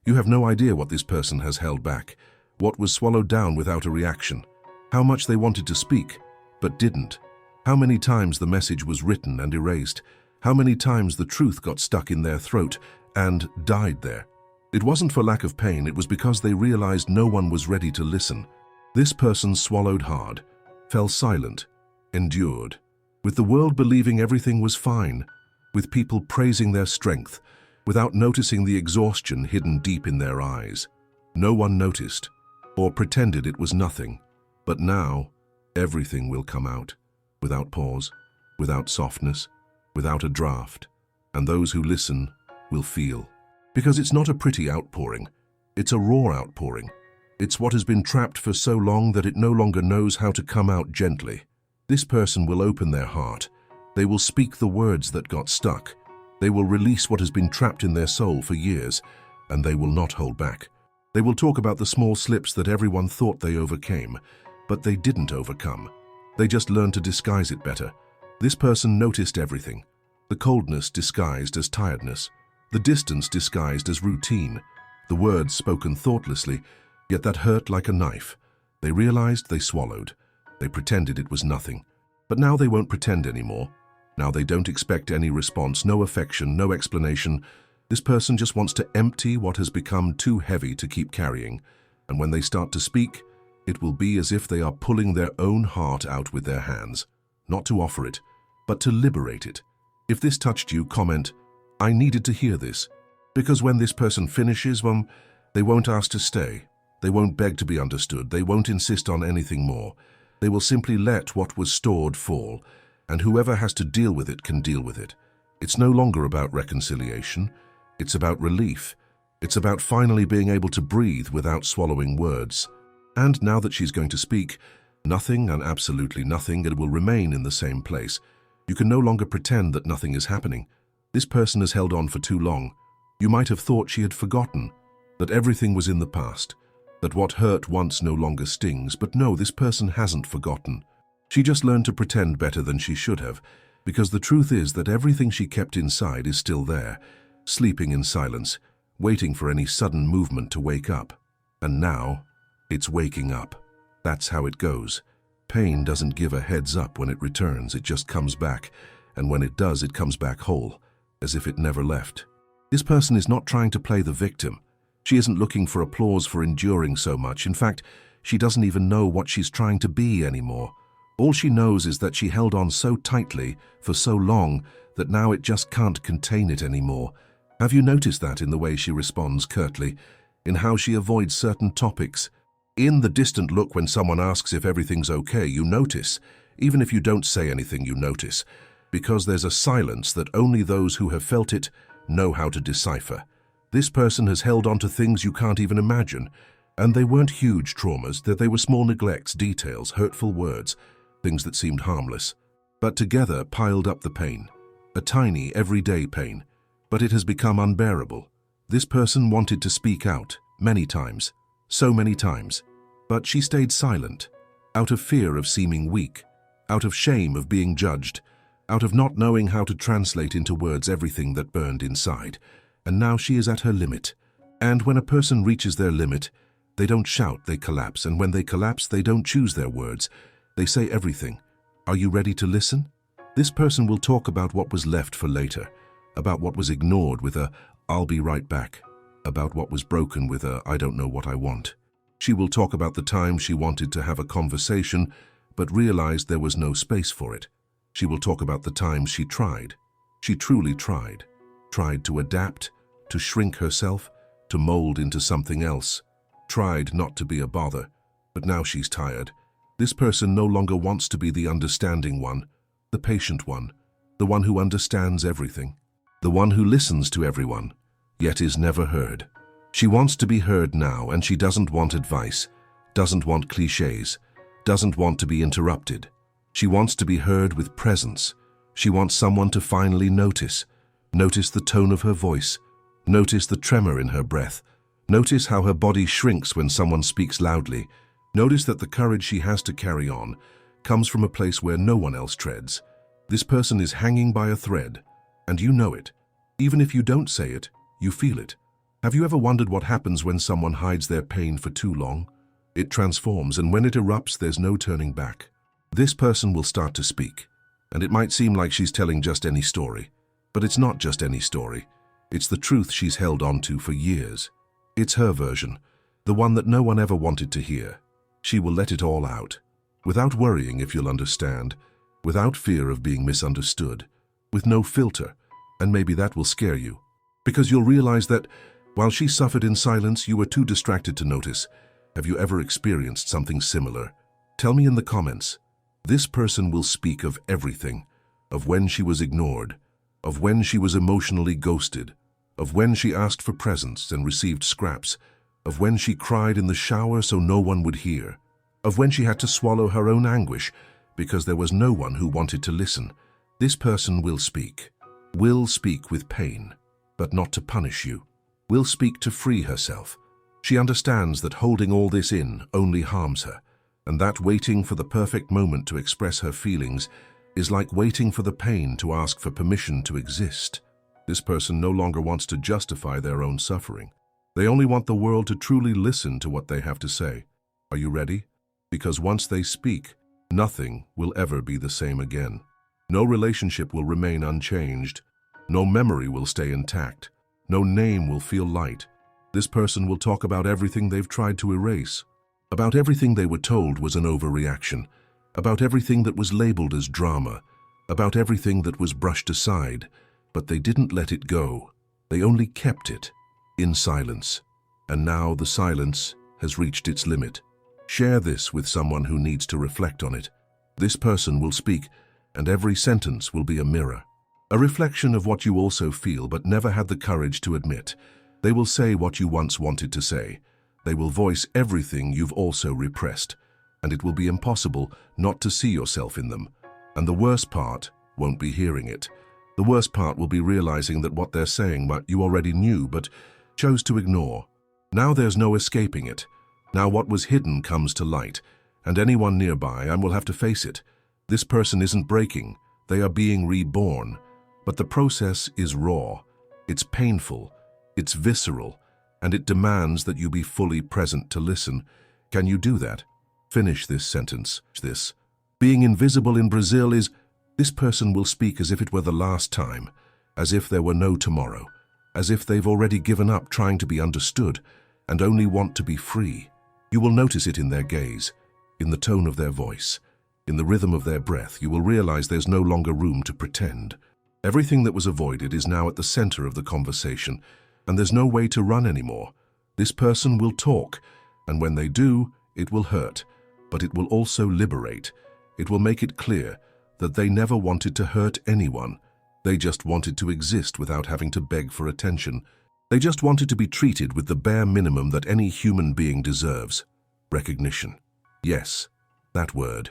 You have no idea what this person has held back, what was swallowed down without a reaction, how much they wanted to speak, but didn't, how many times the message was written and erased, how many times the truth got stuck in their throat and died there. It wasn't for lack of pain, it was because they realized no one was ready to listen. This person swallowed hard, fell silent, endured, with the world believing everything was fine, with people praising their strength, without noticing the exhaustion hidden deep in their eyes. No one noticed, or pretended it was nothing. But now, everything will come out, without pause, without softness, without a draft, and those who listen will feel. Because it's not a pretty outpouring, it's a raw outpouring. It's what has been trapped for so long that it no longer knows how to come out gently. This person will open their heart. They will speak the words that got stuck. They will release what has been trapped in their soul for years, and they will not hold back. They will talk about the small slips that everyone thought they overcame, but they didn't overcome. They just learned to disguise it better. This person noticed everything. The coldness disguised as tiredness, the distance disguised as routine, the words spoken thoughtlessly, yet that hurt like a knife. They realized they swallowed. They pretended it was nothing. But now they won't pretend anymore. Now they don't expect any response, no affection, no explanation. This person just wants to empty what has become too heavy to keep carrying. And when they start to speak, it will be as if they are pulling their own heart out with their hands. Not to offer it, but to liberate it. If this touched you, comment, "I needed to hear this." Because when this person finishes, they won't ask to stay. They won't beg to be understood. They won't insist on anything more. They will simply let what was stored fall, and whoever has to deal with it can deal with it. It's no longer about reconciliation. It's about relief. It's about finally being able to breathe without swallowing words. And now that she's going to speak, nothing and absolutely nothing, it will remain in the same place. You can no longer pretend that nothing is happening. This person has held on for too long. You might have thought she had forgotten, that everything was in the past, that what hurt once no longer stings, but no, this person hasn't forgotten. She just learned to pretend better than she should have, because the truth is that everything she kept inside is still there, sleeping in silence, waiting for any sudden movement to wake up. And now, it's waking up. That's how it goes. Pain doesn't give a heads up when it returns, it just comes back, and when it does, it comes back whole, as if it never left. This person is not trying to play the victim. She isn't looking for applause for enduring so much. In fact, she doesn't even know what she's trying to be anymore. All she knows is that she held on so tightly for so long that now it just can't contain it anymore. Have you noticed that in the way she responds curtly, in how she avoids certain topics? In the distant look when someone asks if everything's okay, you notice. Even if you don't say anything, you notice. Because there's a silence that only those who have felt it know how to decipher. This person has held on to things you can't even imagine, and they weren't huge traumas, that they were small neglects, details, hurtful words, things that seemed harmless, but together piled up the pain, a tiny, everyday pain, but it has become unbearable. This person wanted to speak out, many times, so many times, but she stayed silent, out of fear of seeming weak, out of shame of being judged, out of not knowing how to translate into words everything that burned inside. And now she is at her limit. And when a person reaches their limit, they don't shout, they collapse. And when they collapse, they don't choose their words. They say everything. Are you ready to listen? This person will talk about what was left for later, about what was ignored with a "I'll be right back," about what was broken with a "I don't know what I want." She will talk about the time she wanted to have a conversation, but realized there was no space for it. She will talk about the times she tried. She truly tried to adapt, to shrink herself, to mold into something else, tried not to be a bother, but now she's tired. This person no longer wants to be the understanding one, the patient one, the one who understands everything, the one who listens to everyone, yet is never heard. She wants to be heard now, and she doesn't want advice, doesn't want cliches, doesn't want to be interrupted. She wants to be heard with presence. She wants someone to finally notice the tone of her voice, notice the tremor in her breath, notice how her body shrinks when someone speaks loudly, notice that the courage she has to carry on comes from a place where no one else treads. This person is hanging by a thread, and you know it. Even if you don't say it, you feel it. Have you ever wondered what happens when someone hides their pain for too long? It transforms, and when it erupts, there's no turning back. This person will start to speak, and it might seem like she's telling just any story. But it's not just any story. It's the truth she's held on to for years. It's her version, the one that no one ever wanted to hear. She will let it all out, without worrying if you'll understand, without fear of being misunderstood, with no filter, and maybe that will scare you. Because you'll realize that, while she suffered in silence, you were too distracted to notice. Have you ever experienced something similar? Tell me in the comments. This person will speak of everything, of when she was ignored, of when she was emotionally ghosted, of when she asked for presents and received scraps, of when she cried in the shower so no one would hear, of when she had to swallow her own anguish because there was no one who wanted to listen. This person will speak with pain, but not to punish you. Will speak to free herself. She understands that holding all this in only harms her, and that waiting for the perfect moment to express her feelings is like waiting for the pain to ask for permission to exist. This person no longer wants to justify their own suffering. They only want the world to truly listen to what they have to say. Are you ready? Because once they speak, nothing will ever be the same again. No relationship will remain unchanged. No memory will stay intact. No name will feel light. This person will talk about everything they've tried to erase, about everything they were told was an overreaction, about everything that was labeled as drama, about everything that was brushed aside, but they didn't let it go. They only kept it in silence. And now the silence has reached its limit. Share this with someone who needs to reflect on it. This person will speak, and every sentence will be a mirror. A reflection of what you also feel but never had the courage to admit. They will say what you once wanted to say. They will voice everything you've also repressed, and it will be impossible not to see yourself in them. And the worst part won't be hearing it. The worst part will be realizing that what they're saying you already knew but chose to ignore. Now there's no escaping it. Now what was hidden comes to light, and anyone nearby will have to face it. This person isn't breaking. They are being reborn. But the process is raw, it's painful, it's visceral, and it demands that you be fully present to listen. Can you do that? Finish this sentence. Being invisible in Brazil is, this person will speak as if it were the last time, as if there were no tomorrow, as if they've already given up trying to be understood and only want to be free. You will notice it in their gaze, in the tone of their voice, in the rhythm of their breath. You will realize there's no longer room to pretend. Everything that was avoided is now at the center of the conversation, and there's no way to run anymore. This person will talk, and when they do, it will hurt, but it will also liberate. It will make it clear that they never wanted to hurt anyone. They just wanted to exist without having to beg for attention. They just wanted to be treated with the bare minimum that any human being deserves. Recognition. Yes, that word.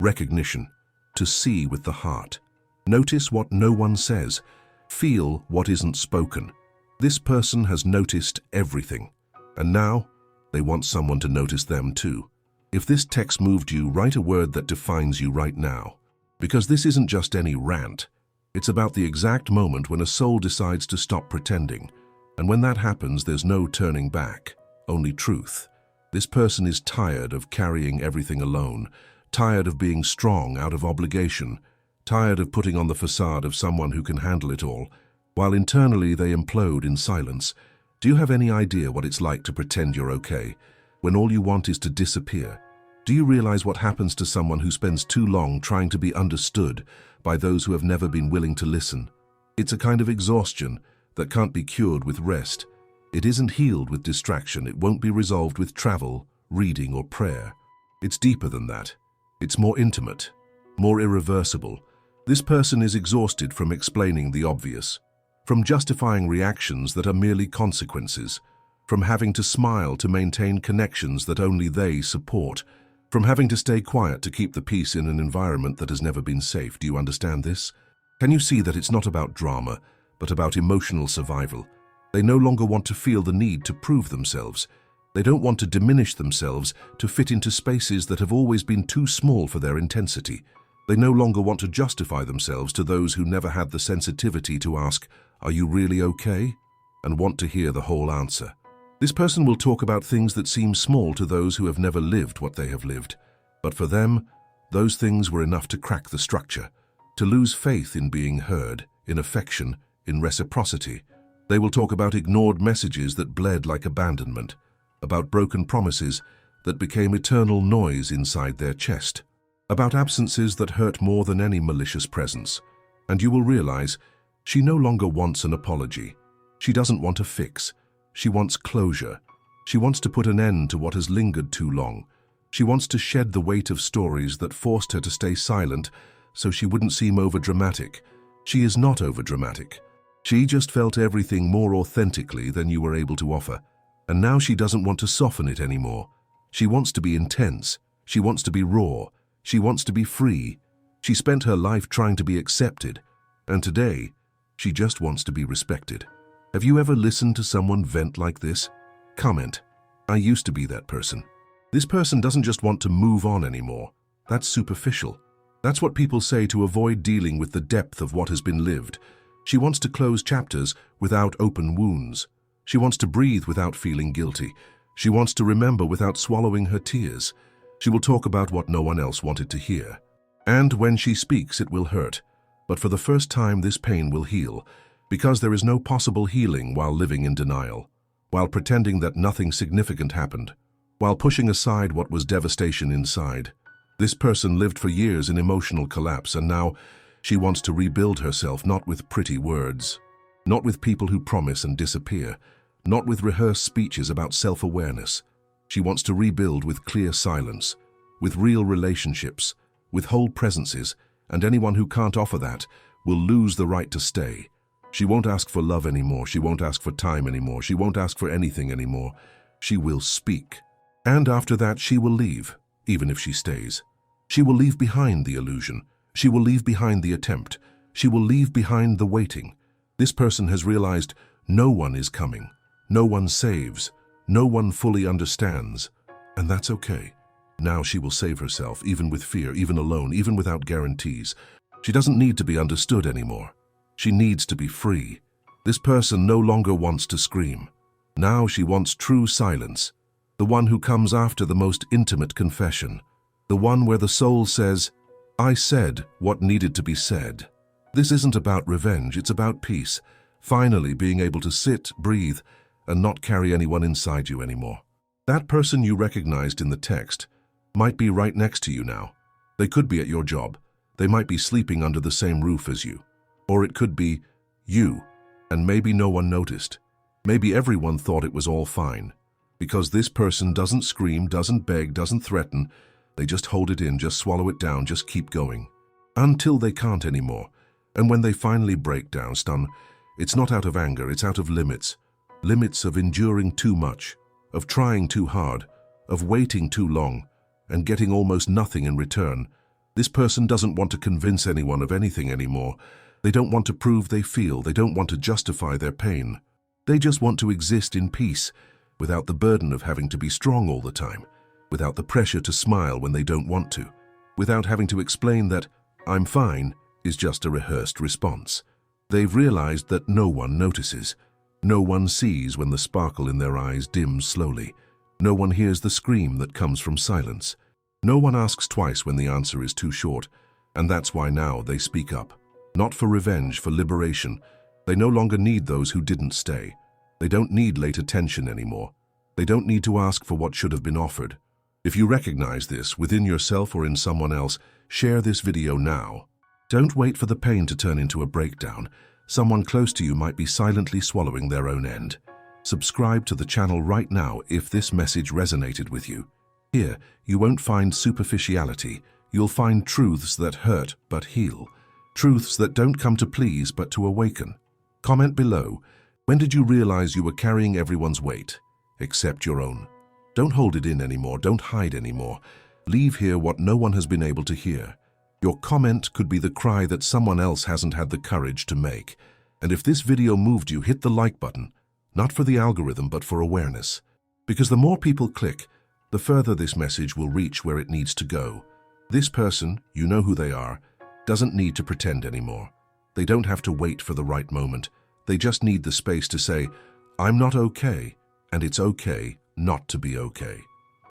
Recognition. To see with the heart. Notice what no one says. Feel what isn't spoken. This person has noticed everything, and now they want someone to notice them too. If this text moved you, write a word that defines you right now. Because this isn't just any rant. It's about the exact moment when a soul decides to stop pretending. And when that happens, there's no turning back, only truth. This person is tired of carrying everything alone, tired of being strong out of obligation, tired of putting on the facade of someone who can handle it all, while internally they implode in silence. Do you have any idea what it's like to pretend you're okay, when all you want is to disappear? Do you realize what happens to someone who spends too long trying to be understood by those who have never been willing to listen? It's a kind of exhaustion that can't be cured with rest. It isn't healed with distraction. It won't be resolved with travel, reading, or prayer. It's deeper than that. It's more intimate, more irreversible. This person is exhausted from explaining the obvious, from justifying reactions that are merely consequences, from having to smile to maintain connections that only they support, from having to stay quiet to keep the peace in an environment that has never been safe. Do you understand this? Can you see that it's not about drama, but about emotional survival? They no longer want to feel the need to prove themselves. They don't want to diminish themselves to fit into spaces that have always been too small for their intensity. They no longer want to justify themselves to those who never had the sensitivity to ask, "Are you really okay?" and want to hear the whole answer. This person will talk about things that seem small to those who have never lived what they have lived. But for them, those things were enough to crack the structure, to lose faith in being heard, in affection, in reciprocity. They will talk about ignored messages that bled like abandonment, about broken promises that became eternal noise inside their chest, about absences that hurt more than any malicious presence. And you will realize she no longer wants an apology. She doesn't want a fix. She wants closure. She wants to put an end to what has lingered too long. She wants to shed the weight of stories that forced her to stay silent so she wouldn't seem overdramatic. She is not overdramatic. She just felt everything more authentically than you were able to offer. And now she doesn't want to soften it anymore. She wants to be intense. She wants to be raw. She wants to be free. She spent her life trying to be accepted. And today, she just wants to be respected. Have you ever listened to someone vent like this? Comment, I used to be that person. This person doesn't just want to move on anymore. That's superficial. That's what people say to avoid dealing with the depth of what has been lived. She wants to close chapters without open wounds. She wants to breathe without feeling guilty. She wants to remember without swallowing her tears. She will talk about what no one else wanted to hear. And when she speaks, it will hurt. But for the first time, this pain will heal, because there is no possible healing while living in denial, while pretending that nothing significant happened, while pushing aside what was devastation inside. This person lived for years in emotional collapse, and now she wants to rebuild herself, not with pretty words, not with people who promise and disappear, not with rehearsed speeches about self-awareness. She wants to rebuild with clear silence, with real relationships, with whole presences, and anyone who can't offer that will lose the right to stay. She won't ask for love anymore. She won't ask for time anymore. She won't ask for anything anymore. She will speak. And after that, she will leave, even if she stays. She will leave behind the illusion. She will leave behind the attempt. She will leave behind the waiting. This person has realized no one is coming. No one saves. No one fully understands. And that's okay. Now she will save herself, even with fear, even alone, even without guarantees. She doesn't need to be understood anymore. She needs to be free. This person no longer wants to scream. Now she wants true silence. The one who comes after the most intimate confession. The one where the soul says, I said what needed to be said. This isn't about revenge, it's about peace. Finally being able to sit, breathe, and not carry anyone inside you anymore. That person you recognized in the text might be right next to you now. They could be at your job. They might be sleeping under the same roof as you. Or it could be you, and maybe no one noticed. Maybe everyone thought it was all fine. Because this person doesn't scream, doesn't beg, doesn't threaten. They just hold it in, just swallow it down, just keep going. Until they can't anymore. And when they finally break down, stun, it's not out of anger, it's out of limits. Limits of enduring too much, of trying too hard, of waiting too long, and getting almost nothing in return. This person doesn't want to convince anyone of anything anymore. They don't want to prove they feel. They don't want to justify their pain. They just want to exist in peace, without the burden of having to be strong all the time, without the pressure to smile when they don't want to, without having to explain that I'm fine is just a rehearsed response. They've realized that no one notices. No one sees when the sparkle in their eyes dims slowly. No one hears the scream that comes from silence. No one asks twice when the answer is too short, and that's why now they speak up. Not for revenge, for liberation. They no longer need those who didn't stay. They don't need late attention anymore. They don't need to ask for what should have been offered. If you recognize this within yourself or in someone else, share this video now. Don't wait for the pain to turn into a breakdown. Someone close to you might be silently swallowing their own end. Subscribe to the channel right now if this message resonated with you. Here, you won't find superficiality. You'll find truths that hurt but heal. Truths that don't come to please but to awaken. Comment below. When did you realize you were carrying everyone's weight, except your own? Don't hold it in anymore. Don't hide anymore. Leave here what no one has been able to hear. Your comment could be the cry that someone else hasn't had the courage to make. And if this video moved you, hit the like button. Not for the algorithm, but for awareness. Because the more people click, the further this message will reach where it needs to go. This person, you know who they are, doesn't need to pretend anymore. They don't have to wait for the right moment. They just need the space to say, I'm not okay, and it's okay not to be okay.